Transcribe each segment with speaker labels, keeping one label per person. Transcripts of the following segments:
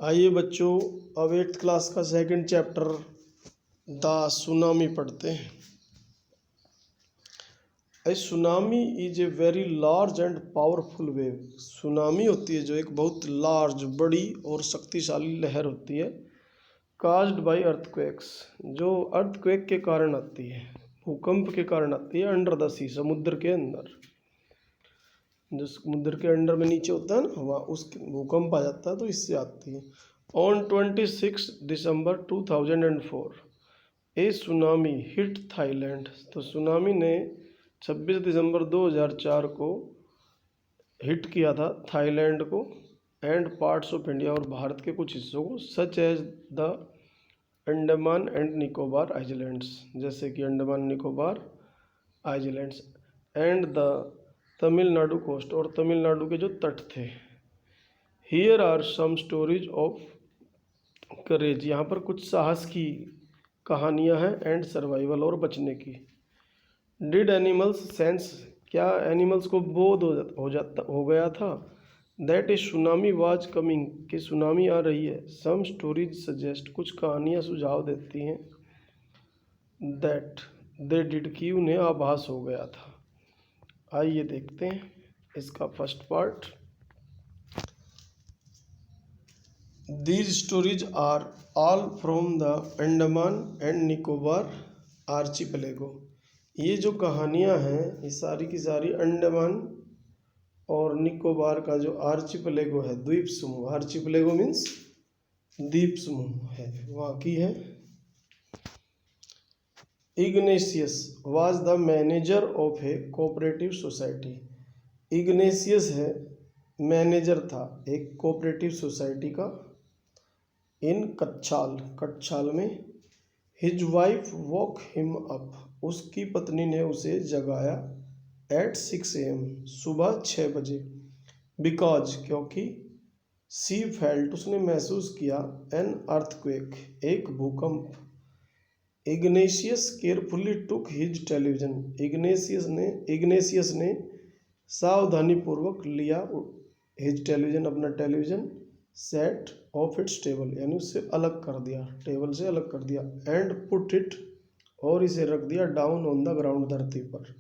Speaker 1: आइए बच्चों, अब 8th क्लास का सेकंड चैप्टर द सुनामी पढ़ते हैं। A tsunami is a very large and powerful wave. Tsunami होती है जो एक बहुत लार्ज, बड़ी और शक्तिशाली लहर होती है, काज्ड बाय अर्थक्वेक्स, जो अर्थक्वेक के कारण आती है, भूकंप के कारण आती है, अंडर द सी, समुद्र के अंदर। जो समुद्र के अंडर में नीचे होता है ना, वहाँ उस भूकंप आ जाता है, तो इससे आती है। On 26 December 2004 A tsunami hit Thailand. तो सुनामी ने 26 दिसंबर 2004 को हिट किया था थाईलैंड को एंड पार्ट्स ऑफ इंडिया, और भारत के कुछ हिस्सों को, such as the Andaman and Nicobar islands, जैसे कि Andaman Nicobar islands, and the Tamil Nadu coast, और तमिलनाडु के जो तट थे। Here are some stories of courage, यहाँ पर कुछ साहस की कहानियाँ हैं, एंड सर्वाइवल, और बचने की। डिड एनिमल्स सेंस, क्या एनिमल्स को बोध हो गया था that A tsunami was coming, कि सुनामी आ रही है। सम स्टोरीज सजेस्ट, कुछ कहानियाँ सुझाव देती हैं, दैट दे डिड, की उन्हें आभास हो गया था। आइए देखते हैं इसका first part. These stories are all from the Andaman and Nicobar archipelago. ये जो कहानियाँ हैं ये सारी की सारी अंडमान और निकोबार का जो आर्चिपेलेगो है, द्वीप समूह, आर्चिपेलेगो मीन्स द्वीप समूह है, वहाँ की है। Ignatius was the manager of A cooperative society. Ignatius है, मैनेजर था एक कोऑपरेटिव सोसाइटी का, इन कच्छाल में। His wife walk him up, उसकी पत्नी ने उसे जगाया, एट 6 AM, सुबह 6 बजे। बिकॉज, क्योंकि, सी फेल्ट, उसने महसूस किया, एन अर्थक्वेक, एक भूकंप। Ignatius carefully took his television, Ignatius ने सावधानीपूर्वक लिया हिज टेलीविजन, अपना television, set of its table, यानी उससे अलग कर दिया, टेबल से अलग कर दिया, एंड पुट इट, और इसे रख दिया, डाउन ऑन द ग्राउंड, धरती पर,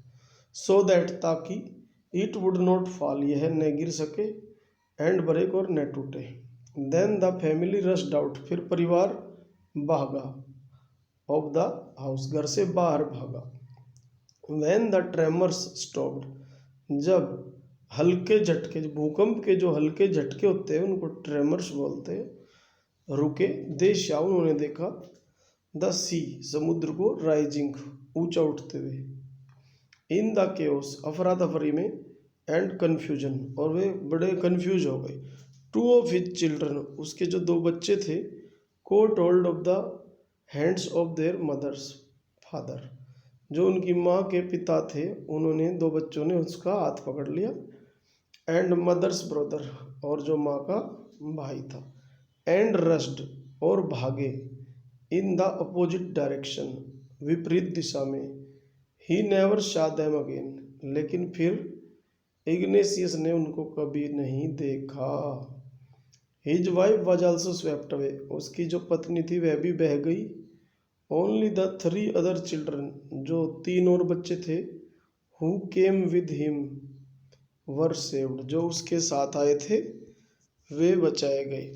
Speaker 1: सो दैट, ताकि, इट वुड नॉट फॉल, यह न गिर सके, एंड ब्रेक, और न टूटे। Then the family rushed out, फिर परिवार भागा, ऑफ द हाउस, घर से बाहर भागा। व्हेन द ट्रेमर्स स्टॉप्ड, जब हल्के झटके, भूकंप के जो हल्के झटके होते हैं उनको ट्रेमर्स बोलते हैं, रुके, दे शॉ, उन्होंने देखा, द सी, समुद्र को, राइजिंग, ऊंचा उठते हुए, इन द केओस, अफरा तफरी में, एंड कन्फ्यूजन, और वे बड़े कन्फ्यूज हो गए। टू ऑफ हिज चिल्ड्रन, उसके जो 2 बच्चे थे, caught hold of the hands of their mothers father, जो उनकी माँ के पिता थे, उन्होंने 2 बच्चों ने उसका हाथ पकड़ लिया, एंड मदर्स ब्रदर, और जो माँ का भाई था, एंड रश्ड, और भागे, इन द अपोजिट डायरेक्शन, विपरीत दिशा में। He never Shaw them again, लेकिन फिर इग्नेशियस ने उनको कभी नहीं देखा। His wife was also swept away, उसकी जो पत्नी थी वह भी बह गई। ओनली द 3 अदर चिल्ड्रन, जो 3 और बच्चे थे, who came with him were saved, जो उसके साथ आए थे वे बचाए गए।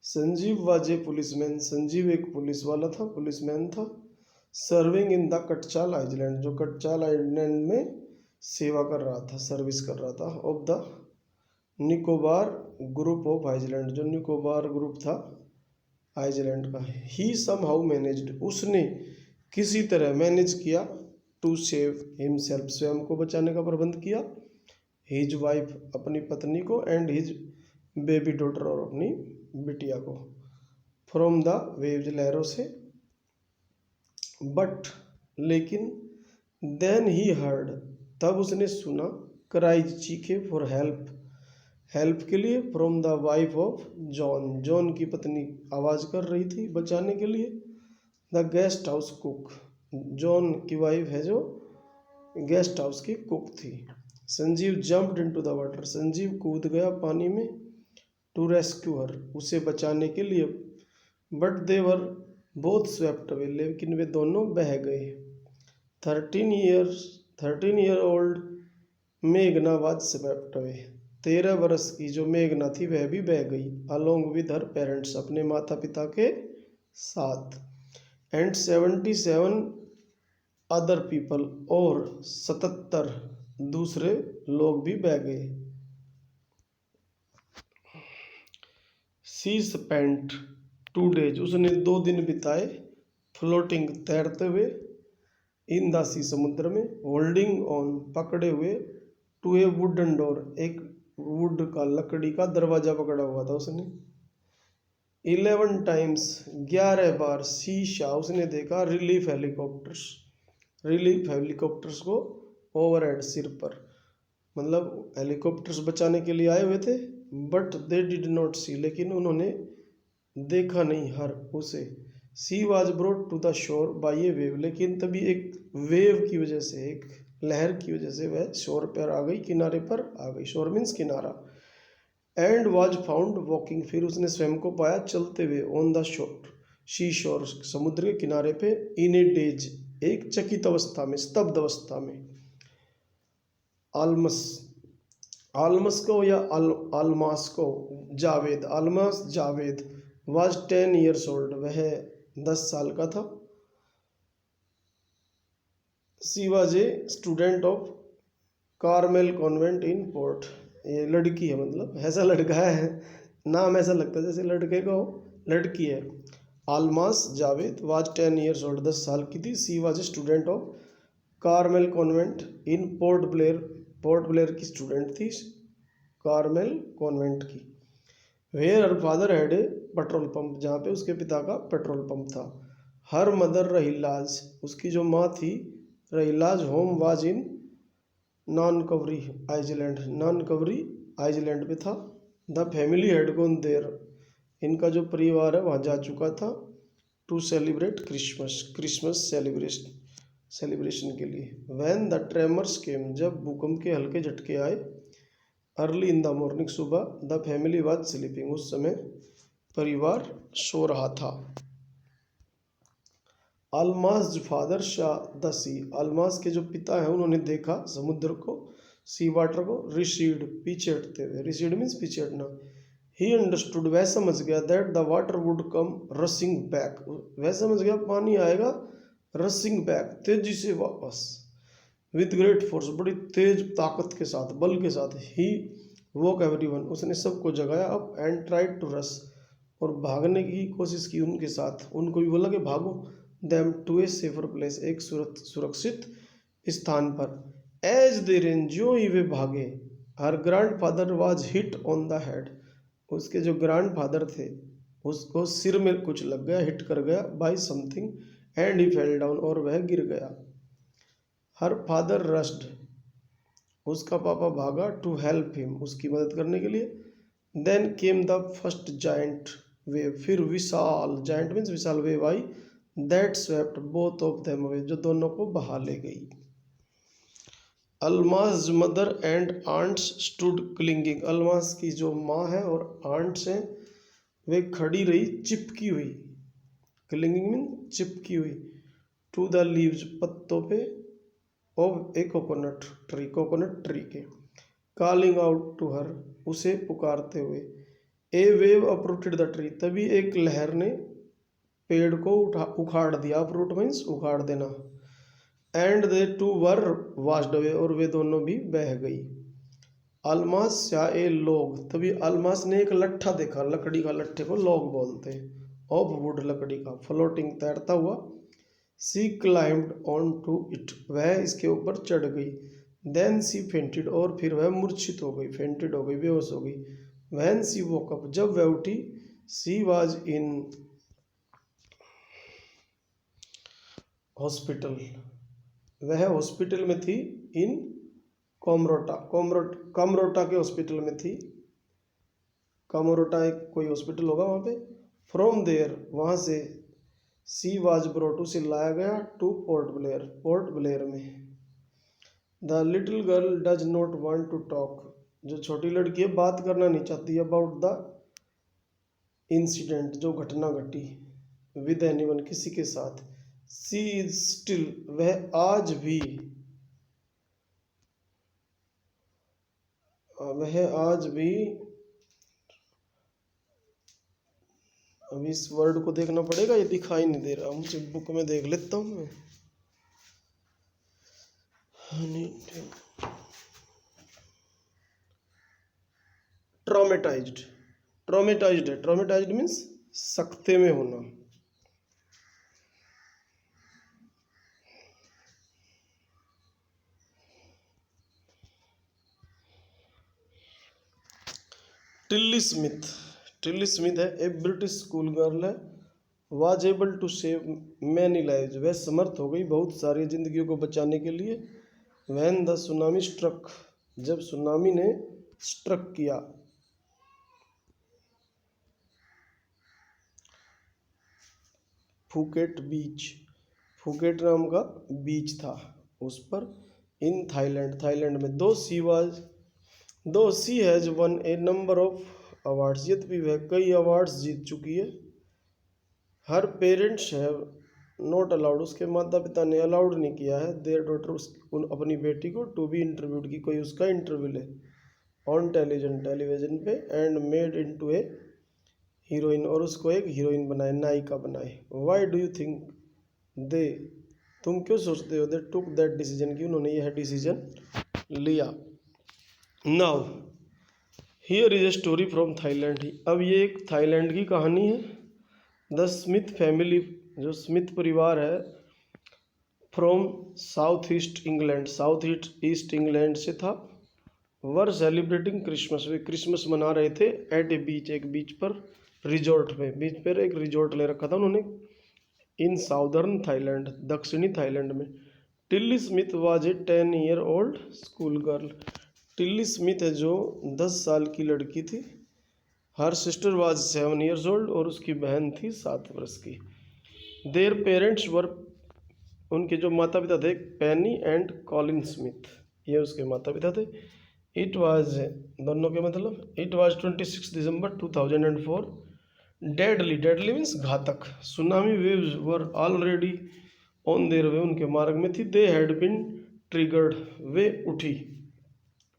Speaker 1: Sanjeev was a policeman, Sanjeev एक पुलिस वाला था, पुलिसमैन था, सर्विंग इन द कटचाल आइलैंड, जो कटचाल आइलैंड में सेवा कर रहा था, सर्विस कर रहा था, of the Nicobar group of island, जो निकोबार ग्रुप था आइलैंड का। ही समहाउ मैनेज्ड, उसने किसी तरह मैनेज किया, टू सेव हिमसेल्फ, स्वयं को बचाने का प्रबंध किया, हिज वाइफ, अपनी पत्नी को, एंड हिज बेबी डॉटर, और अपनी बिटिया को, फ्रॉम द वेव्स, लहरों से। बट, लेकिन, देन ही हर्ड, तब उसने सुना, क्राइज, चीखे, फॉर हेल्प, हेल्प के लिए, from the wife of John, John की पत्नी आवाज़ कर रही थी बचाने के लिए। The guest house cook, John की वाइफ है जो गेस्ट हाउस की कुक थी, Sanjeev jumped into the water, Sanjeev कूद गया पानी में, टू रेस्क्यू हर, उसे बचाने के लिए, but they were both swept away, लेकिन वे दोनों बह गए। 13 ईयर ओल्ड मेघना वाज स्वेप्ट अवे, 13 वर्ष की जो मेघना थी वह भी बह गई, अलोंग विद हर पेरेंट्स, अपने माता पिता के साथ। एंड 77 अदर पीपल, और 77 दूसरे लोग भी बह गए। सी स्पेंट 2 days, उसने 2 दिन बिताए, फ्लोटिंग तैरते हुए, इन द सी समुद्र में, होल्डिंग ऑन पकड़े हुए, टू ए वुडन डोर, एक वुड का लकड़ी का दरवाजा पकड़ा हुआ था उसने। 11 times 11 बार, सी शा उसने देखा, रिलीफ हेलीकॉप्टर्स को, ओवरहेड सिर पर, मतलब हेलीकॉप्टर्स बचाने के लिए आए हुए थे, but they did not see, लेकिन उन्होंने देखा नहीं हर उसे। She was brought to the shore by a wave, लेकिन तभी एक वेव की वजह से, एक लहर की वजह से वह शोर पर आ गई, किनारे पर आ गई, शोर मीन्स किनारा। एंड वाज फाउंड वॉकिंग, फिर उसने स्वयं को पाया चलते हुए, ऑन द शोर, शी शोर, समुद्र के किनारे पे, इन ए डेज, एक चकित अवस्था में, स्तब्ध अवस्था में। आलमस को या आलमास को, Javed, Almas Javed was 10 years old, वह 10 साल का था। She was a student of Carmel Convent in Port, ये लड़की है, मतलब ऐसा लड़का है, नाम ऐसा लगता है जैसे लड़के का हो, लड़की है। Almas Javed was 10 years old, 10 साल की थी। She was a student of Carmel Convent in Port Blair, port Blair की स्टूडेंट थी, कार्मेल कॉन्वेंट की। Where her father had a petrol pump, जहाँ पे उसके पिता का पेट्रोल पंप था। हर मदर रहीलाज, उसकी जो माँ थी Rahila's, home was in Nancowry island, Nancowry island पे था। The family had gone there, इनका जो परिवार है वहाँ जा चुका था। To celebrate Christmas, Christmas celebration के लिए। व्हेन द ट्रेमर्स केम, जब भूकंप के हल्के झटके आए, अर्ली इन द मॉर्निंग, सुबह, द फैमिली वाज स्लीपिंग, उस समय परिवार सो रहा था। अल्मास फादर शा द सी, अल्मास के जो पिता हैं उन्होंने देखा समुद्र को, सी वाटर को, रिसीड, पीछे हटते हुए, रिसीड मीन्स पीछे हटना। ही अंडरस्टूड, वह समझ गया, that the water would come रसिंग back, वह समझ गया पानी आएगा रसिंग बैक, तेजी से वापस, विद ग्रेट फोर्स, बड़ी तेज ताकत के साथ, बल के साथ। ही वोक एवरीवन, उसने सबको जगाया अप, एंड ट्राइड टू रस, और भागने की कोशिश की उनके साथ, उनको भी बोला कि भागो। Them to a safer place, एक सुरक्षित स्थान पर। एज दे रेन, जो ही वे भागे, her grandfather was hit on the head, उसके जो ग्रैंड फादर थे उसको सिर में कुछ लग गया, हिट कर गया, by something, and he fell down, और वह गिर गया। हर फादर रश्ड, उसका पापा भागा, टू हेल्प हिम, उसकी मदद करने के लिए। Then came the first giant wave, फिर विशाल, जायंट मीन्स विशाल, वेव आई, that swept both of them away, जो दोनों को बहा ले गई। Almas mother and aunts stood clinging, Almas की जो माँ है और आंट्स हैं वे खड़ी रही चिपकी हुई, क्लिंगिंग मीन चिपकी हुई, टू द लीव्स, पत्तों पे, of A coconut tree, coconut tree के। कॉलिंग आउट टू हर, उसे पुकारते हुए। ए वेव अपरूटेड द ट्री, तभी एक लहर ने पेड़ को उखाड़ दिया, अपरूट मीन्स उखाड़ देना। And they two were washed away, और वे दोनों भी बह गई। अल्मास या ए लॉग, तभी अल्मास ने एक लट्ठा देखा, लकड़ी का, लट्ठे को लॉग बोलते हैं, ऑफ वुड, लकड़ी का, फ्लोटिंग, तैरता हुआ। सी क्लाइम्ड ऑन टू इट, वह इसके ऊपर चढ़ गई। देन सी फेंटेड, और फिर वह मूर्छित हो गई, फेंटेड हो गई, बेहोश हो गई। वैन सी वोक अप, जब वह उठी, सी वाज इन हॉस्पिटल, वह हॉस्पिटल में थी, इन कोमरोटा, कमरोटा के हॉस्पिटल में थी। कमरोटा एक कोई हॉस्पिटल होगा वहाँ पे। फ्रॉम देयर, वहाँ से, सी वाज ब्रोट, उसे लाया गया, to Port Blair, port Blair में। The little girl does not want to talk, जो छोटी लड़की है बात करना नहीं चाहती अबाउट द इंसिडेंट, जो घटना घटी, विद एनीवन, किसी के साथ। सी इज स्टिल, वह आज भी, वह आज भी, अब इस वर्ड को देखना पड़ेगा, ये दिखाई नहीं दे रहा मुझे, बुक में देख लेता हूँ मैं। ट्रॉमेटाइज्ड, ट्रॉमेटाइज्ड है, ट्रॉमेटाइज्ड मीन्स सख्ते में होना। टिल्ली स्मिथ, टिल्ली स्मिथ है ए ब्रिटिश स्कूल गर्ल है, was able to save many lives, वह समर्थ हो गई बहुत सारी जिंदगियों को बचाने के लिए। व्हेन द सुनामी स्ट्रक, जब सुनामी ने स्ट्रक किया। फुकेट बीच, फुकेट नाम का बीच था उस पर, इन थाईलैंड, थाईलैंड में। Though she has won a number of awards, यद्यपि वह कई अवार्ड्स जीत चुकी है। Her parents have not allowed, उसके माता पिता ने अलाउड नहीं किया है देयर डॉटर, अपनी बेटी को, टू बी इंटरव्यूड, की कोई उसका इंटरव्यू ले, ऑन टेलीविजन पे, and made into A heroine, और उसको एक हीरोइन बनाए, नायिका बनाए। Why do you think they, तुम क्यों सोचते हो, दे टुक दैट डिसीजन, कि उन्होंने यह डिसीजन लिया। Now here is a story from Thailand, अब ये एक थाईलैंड की कहानी है। द स्मिथ फैमिली, जो स्मिथ परिवार है, from south east England, south east England से था। Were celebrating Christmas, way Christmas मना रहे थे एट ए बीच, एक बीच पर, रिजॉर्ट में, बीच पर एक रिजॉर्ट ले रखा था उन्होंने, इन साउदर्न थाईलैंड, दक्षिणी थाईलैंड में। Tilly Smith was a 10 year old school girl, Tilly Smith है जो 10 साल की लड़की थी। Her sister was 7 years old, और उसकी बहन थी 7 वर्ष की। देयर पेरेंट्स वर, उनके जो माता पिता थे, पेनी एंड कॉलिन स्मिथ, ये उसके माता पिता थे। इट वाज, दोनों के मतलब, it was 26 December 2004, deadly, deadly means घातक, tsunami waves were already on their way, उनके मार्ग में थी। दे हैड बिन ट्रिगर्ड, वे उठी,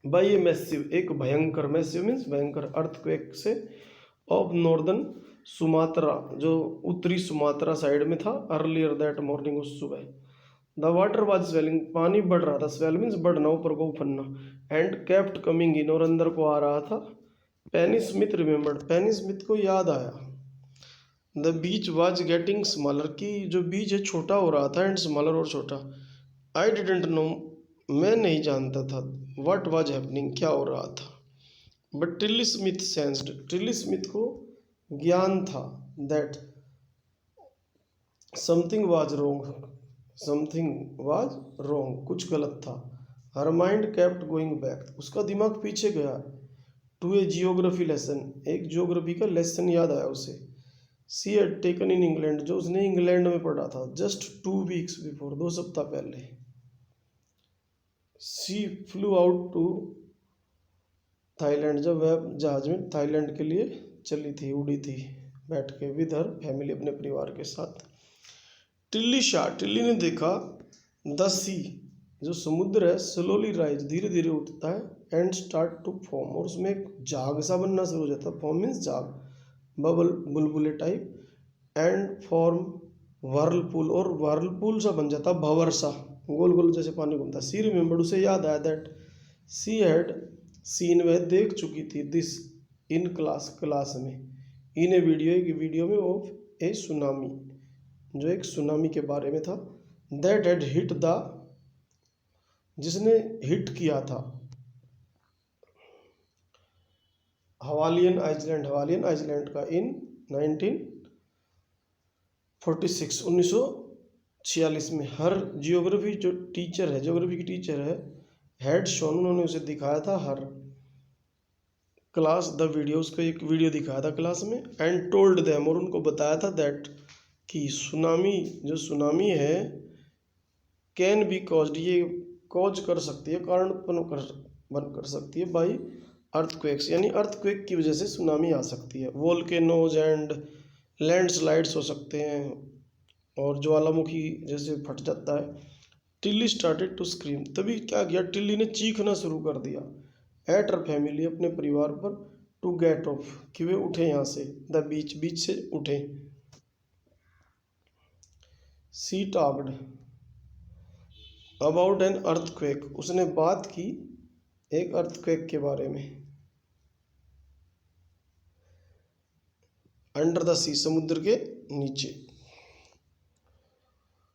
Speaker 1: बाई ए मैसिव, एक भयंकर, मैसिव मीन्स भयंकर, अर्थक्वेक से, ऑफ नॉर्दर्न सुमात्रा, जो उत्तरी सुमात्रा साइड में था, अर्लियर दैट मॉर्निंग, उस सुबह। द वाटर वाज स्वेलिंग, पानी बढ़ रहा था, स्वेल मीन्स बढ़ना, ऊपर को उफनना, एंड केप्ट कमिंग इन, और अंदर को आ रहा था। पेनी स्मिथ रिमेंबर्ड, पेनी स्मिथ को याद आया। The beach was getting smaller, की जो बीच है छोटा हो रहा था, एंड स्मॉलर, और छोटा। आई डिडेंट नो, मैं नहीं जानता था, व्हाट वाज हैपनिंग, क्या हो रहा था। बट टिल्ली स्मिथ सेंस्ड, टिल्ली स्मिथ को ज्ञान था, that something was wrong, something was wrong, कुछ गलत था। Her mind kept going back, उसका दिमाग पीछे गया, टू ए जियोग्राफी लेसन, एक जियोग्राफी का लेसन याद आया उसे। She had taken in England, जो उसने इंग्लैंड में पढ़ा था, जस्ट 2 वीक्स बिफोर, 2 सप्ताह पहले। सी फ्लू आउट टू थाईलैंड, जब वह जहाज में थाईलैंड के लिए चली थी, उड़ी थी बैठ के, विद हर फैमिली, अपने परिवार के साथ। टिल्ली शाह, टिल्ली ने देखा, द सी, जो समुद्र है, स्लोली राइज, धीरे धीरे उठता है, एंड स्टार्ट टू फॉर्म, और उसमें एक झाग सा बनना शुरू हो जाता है, फॉर्म मीन्स झाग, बबल, बुलबुले टाइप, एंड फॉर्म वर्लपूल, और वर्लपूल सा बन जाता, भंवर सा, गोल गोल जैसे पानी घूमता। सी रिमेंबर्ड, उसे याद आया, दैट सी हैड सीन, वह देख चुकी थी, दिस इन क्लास, क्लास में, इन ए वीडियो, एक वीडियो में, ऑफ ए सुनामी, जो एक सुनामी के बारे में था। दैट हैड हिट द, जिसने हिट किया था, हवालियन आइलैंड, हवालियन आइलैंड का, इन 1946, 1946 में। हर जियोग्राफी, जो टीचर है, जियोग्राफी की टीचर है, हैड शोन, उन्होंने उसे दिखाया था, हर क्लास द वीडियो, उसको एक वीडियो दिखाया था क्लास में, एंड टोल्ड देम, और उनको बताया था, दैट कि सुनामी, जो सुनामी है, कैन बी कॉज्ड, ये कॉज कर सकती है, कारण उत्पन्न कर सकती है बाई अर्थक्वेक्स, यानी अर्थक्वेक की वजह से सुनामी आ सकती है। वोल्केनोज एंड लैंडस्लाइड्स हो सकते हैं, और ज्वालामुखी जैसे फट जाता है। टिल्ली स्टार्टेड टू स्क्रीम, तभी क्या किया, टिल्ली ने चीखना शुरू कर दिया। एट हर फैमिली, अपने परिवार पर। टू गेट ऑफ, कि वे उठे यहाँ से। द बीच, बीच से उठे। सी टॉक्ड अबाउट एन अर्थक्वेक, उसने बात की एक अर्थक्वेक के बारे में। अंडर द सी, समुद्र के नीचे।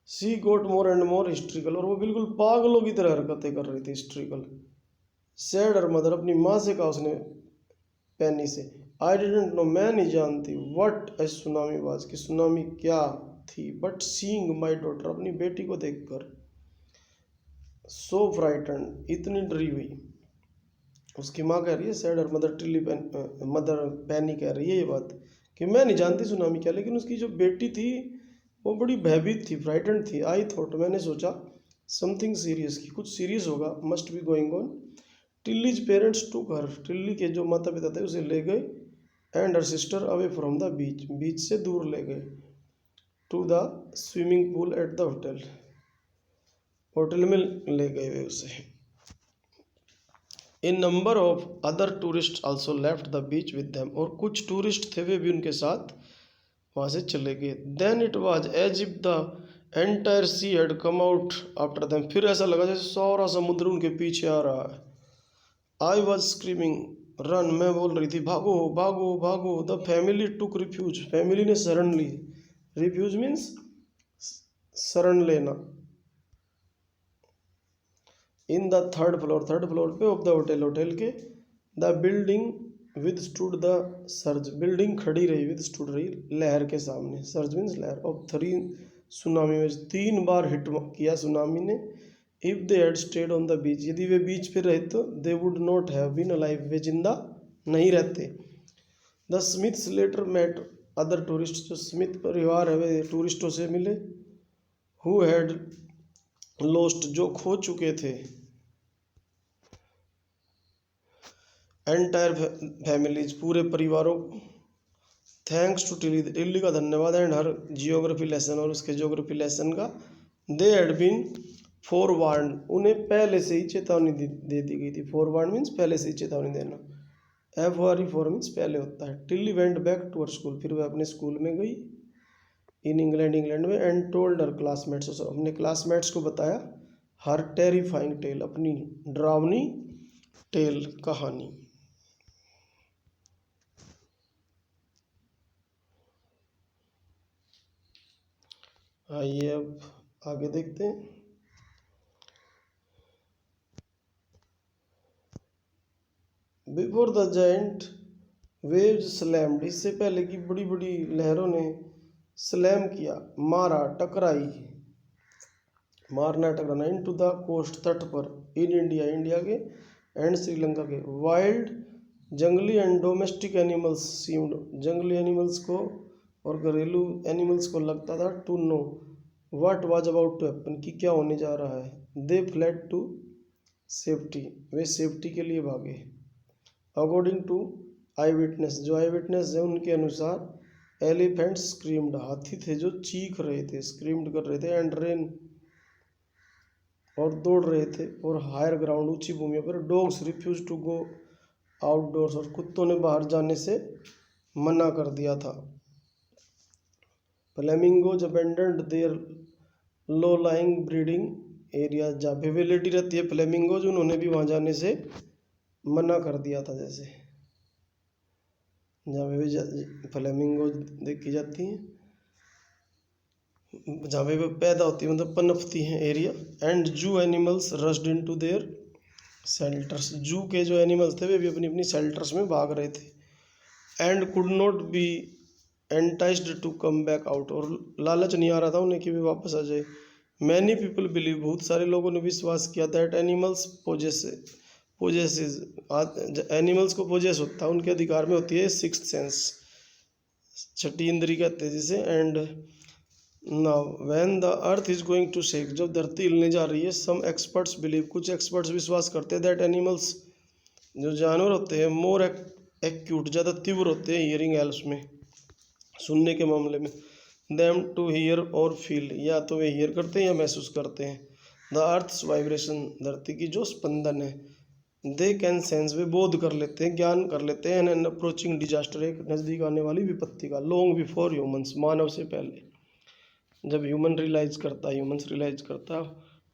Speaker 1: सी गोट मोर एंड मोर हिस्ट्रिकल, और वो बिल्कुल पागलों की तरह हरकतें कर रही थी, हिस्ट्रिकल। सैड हर मदर, अपनी माँ से कहा उसने पैनी से। आई डिडंट नो, मैं नहीं जानती। व्हाट ए सुनामी वाज, कि सुनामी क्या थी। बट सीइंग माई डॉटर, अपनी बेटी को देखकर। सो फ्राइटन, इतनी डरी हुई। उसकी माँ कह रही है, सैड हर मदर, टिल्ली मदर पैनी कह रही है ये बात कि मैं नहीं जानती सुनामी क्या, लेकिन उसकी जो बेटी थी वो बड़ी भयभीत थी, फ्राइटेंड थी। आई थॉट, मैंने सोचा, समथिंग सीरियस, की कुछ सीरियस होगा, must be going on. Tilly's parents took her, टिल्ली के जो माता पिता थे उसे ले गए। And her sister away from the beach, beach से दूर ले गए। To the swimming pool at the hotel, hotel में ले गए वे उसे। A number of other tourist also left the beach with them, और कुछ टूरिस्ट थे वे भी उनके साथ वहाँ से चले गए। Then it was as if the entire sea had come out after them, फिर ऐसा लगा जैसे सारा समुद्र उनके पीछे आ रहा है। आई वॉज स्क्रीमिंग रन, मैं बोल रही थी भागो भागो भागो। The family took refuge, family ने शरण ली। रिफ्यूज मीन्स शरण लेना। In the third floor, third floor पे ऑफ द होटल, होटल के। The building withstood the surge, building खड़ी रही, विद स्टूड रही, लहर के सामने। सर्ज मीन्स लहर। ऑफ थ्री सुनामी में, 3 बार हिट किया सुनामी ने। If they had stayed on the beach, यदि वे बीच पे रहे तो they would not have been alive, वे जिंदा नहीं रहते। The Smiths later met other tourist, जो स्मिथ परिवार है वे टूरिस्टों से मिले। हु हैड लॉस्ट, जो खो चुके थे। एंटायर फैमिलीज, पूरे परिवारों को। थैंक्स टू टिल्ली, टिल्ली का धन्यवाद। एंड हर जियोग्राफी लेसन, और उसके जियोग्राफी लेसन का। दे हैड बीन फोरवार्न, उन्हें पहले से ही चेतावनी दे दी गई थी। फोरवार्न मीन्स पहले से ही चेतावनी देना। फोर मीन्स पहले होता है। Tilly went back to her school, फिर वह अपने स्कूल में गई। इन इंग्लैंड, इंग्लैंड में। एंड टोल्ड हर क्लासमेट्स, अपने क्लासमेट्स को बताया। हर टेरिफाइंग टेल, अपनी डरावनी टेल, कहानी। आइए अब आगे देखते हैं। Before the giant waves slammed, इससे पहले कि बड़ी बड़ी लहरों ने स्लैम किया, मारा, टकराई। मारना टकराना। इनटू द कोस्ट, तट पर। इन इंडिया, इंडिया के। एंड श्रीलंका के। वाइल्ड, जंगली। एंड डोमेस्टिक एनिमल्स सीम्ड, जंगली एनिमल्स को और घरेलू एनिमल्स को लगता था। To know what was about to happen, कि क्या होने जा रहा है। दे फ्लेड टू सेफ्टी, वे सेफ्टी के लिए भागे। अकॉर्डिंग टू आई विटनेस, जो आई विटनेस है उनके अनुसार। एलिफेंट स्क्रीम्ड, हाथी थे जो चीख रहे थे, स्क्रीम्ड कर रहे थे। एंड रेन, और दौड़ रहे थे। और हायर ग्राउंड, ऊंची भूमि पर। Dogs refuse to go outdoors, और कुत्तों ने बाहर जाने से मना कर दिया था। Flamingos abandoned their low lying breeding area, जहाँ अवेलेबिलिटी रहती है फ्लेमिंगोज, उन्होंने भी वहाँ जाने से मना कर दिया था। जैसे जहाँ पे भी फ्लेमिंगोज देखी जाती हैं, जहाँ पे वो पैदा होती है, मतलब पनपती हैं एरिया। एंड जू animals rushed into their shelters, जू के जो एनिमल्स थे वे भी अपनी अपनी शेल्टर्स में भाग रहे थे। And could not be enticed to come back out, और लालच नहीं आ रहा था उन्हें कि वे वापस आ जाए। मैनी पीपल बिलीव, बहुत सारे लोगों ने विश्वास किया। दैट एनिमल्स पोजेसेस, एनिमल्स को पोजेस होता है, उनके अधिकार में होती है सिक्स्थ सेंस, छठी इंद्री कहते हैं जिसे। And now when the earth is going to shake, जब धरती हिलने जा रही है, सम एक्सपर्ट्स बिलीव, कुछ एक्सपर्ट्स विश्वास करते हैं, दैट एनिमल्स, जो जानवर होते हैं, मोर एक्यूट, ज़्यादा तीव्र होते हैं, हियरिंग एल्स में, सुनने के मामले में, देम टू हियर और फील, या तो वे हियर करते हैं या महसूस करते हैं, द अर्थ्स वाइब्रेशन, धरती की जो स्पंदन है, दे कैन सेंस, वे बोध कर लेते हैं, ज्ञान कर लेते हैं, एन अप्रोचिंग डिजास्टर, एक नज़दीक आने वाली विपत्ति का, लॉन्ग बिफोर ह्यूमंस, मानव से पहले, जब ह्यूमंस रियलाइज करता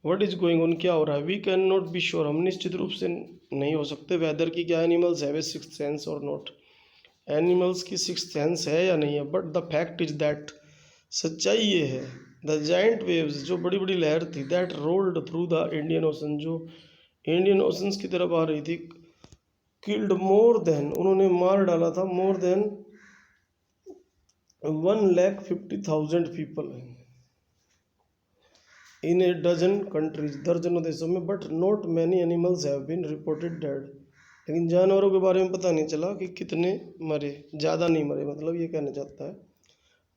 Speaker 1: व्हाट इज गोइंग ऑन, क्या हो रहा है, we can not be sure, हम निश्चित रूप से नहीं हो सकते, वेदर की क्या animals have a sixth sense और नॉट, एनिमल्स की सिक्स्थ सेंस है या नहीं है, but the fact is that, सच्चाई ये है, द जाइंट वेव्स, जो बड़ी बड़ी लहर थी, that rolled through the Indian ocean, जो इंडियन ओशंस की तरफ आ रही थी, किल्ड मोर देन, उन्होंने मार डाला था, more than 1,50,000 people in a dozen countries, दर्जनों देशों में, but not many animals have been reported dead, लेकिन जानवरों के बारे में पता नहीं चला कि कितने मरे, ज़्यादा नहीं मरे, मतलब ये कहना चाहता है।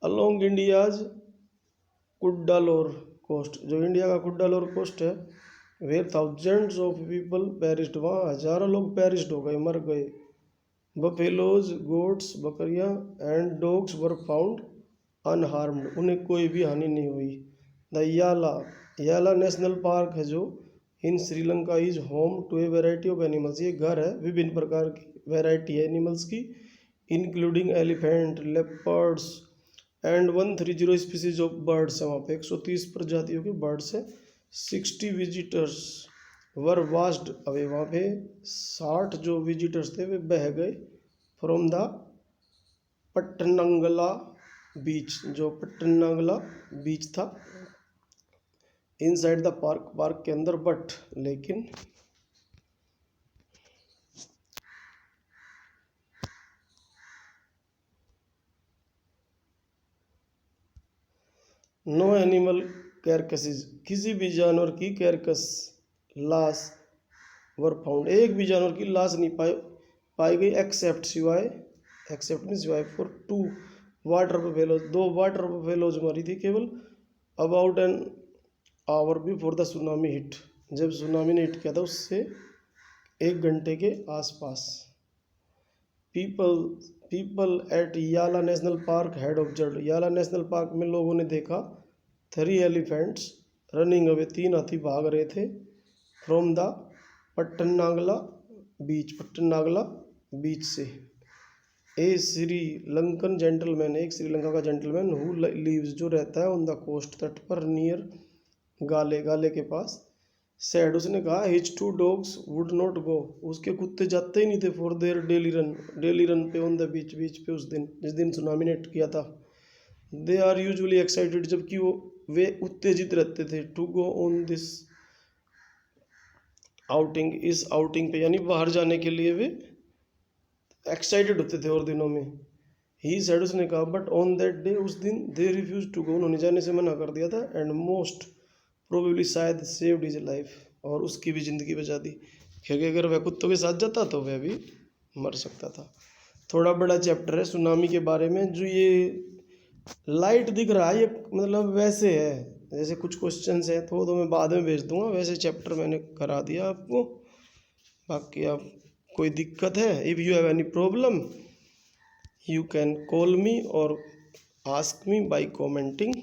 Speaker 1: अलोंग इंडियाज कुड्डालोर कोस्ट, जो इंडिया का कुड्डालोर कोस्ट है, where thousands of people perished, वहाँ हजारों लोग पेरिस्ड हो गए, मर गए, बफेलोज, गोट्स, बकरियाँ, and dogs were found unharmed, उन्हें कोई भी हानि नहीं हुई। द याला नेशनल पार्क है जो in Sri Lanka is home to a variety of animals, ये घर है विभिन्न प्रकार की वेराइटी है एनिमल्स की, including elephant, leopards and 130 species of birds है, वहाँ पे 130 प्रजातियों के बर्ड्स हैं, 60 विजिटर्स वर वास्ड अवे, वहाँ पे 60 जो विजिटर्स थे वे बह गए, फ्रॉम द पट्टनंगला बीच, जो पट्टनंगला बीच था, इनसाइड द पार्क, पार्क के अंदर, बट लेकिन नो एनिमल कैरकसेस, किसी भी जानवर की कैरकस, लाश, वर फाउंड, एक भी जानवर की लाश नहीं पाई गई, एक्सेप्ट में सिवाय for 2 water buffaloes, 2 water buffaloes मरी थी केवल, about an hour before the tsunami hit, जब सुनामी ने हिट किया था उससे 1 घंटे के आसपास। पीपल एट याला नेशनल पार्क हैड ऑब्जर्व, याला नेशनल पार्क में लोगों ने देखा 3 एलिफेंट्स रनिंग अवे, 3 हाथी भाग रहे थे, फ्रॉम द पट्टनागला बीच से, ए श्रीलंकन जेंटलमैन, एक श्रीलंका का जेंटलमैन, हु लीव्स, जो रहता है, ऑन द कोस्ट, तट पर, नियर गाले के पास, सैड, उसने कहा, his 2 dogs would not go, उसके कुत्ते जाते ही नहीं थे, फॉर देयर डेली रन पे, ऑन द बीच पे, उस दिन जिस दिन सुनामी ने हिट किया था, दे आर यूजुअली एक्साइटेड, जबकि वे उत्तेजित रहते थे, to go on this outing, इस आउटिंग पे, यानी बाहर जाने के लिए वे एक्साइटेड होते थे और दिनों में, ही सेड, उसने कहा, बट ऑन दैट डे, उस दिन, दे रिफ्यूज टू गो, उन्होंने जाने से मना कर दिया था, एंड मोस्ट प्रोबेबली, शायद, सेव्ड हिज लाइफ, और उसकी भी ज़िंदगी बचा दी, क्योंकि अगर वह कुत्तों के साथ जाता तो वह भी मर सकता था। थोड़ा बड़ा चैप्टर है सुनामी के बारे में, जो ये लाइट दिख रहा है, ये मतलब वैसे है जैसे कुछ क्वेश्चंस हैं, तो मैं बाद में भेज दूंगा, वैसे चैप्टर मैंने करा दिया आपको, बाकी आप कोई दिक्कत है, if you have any problem you can call मी और आस्क मी बाय कमेंटिंग।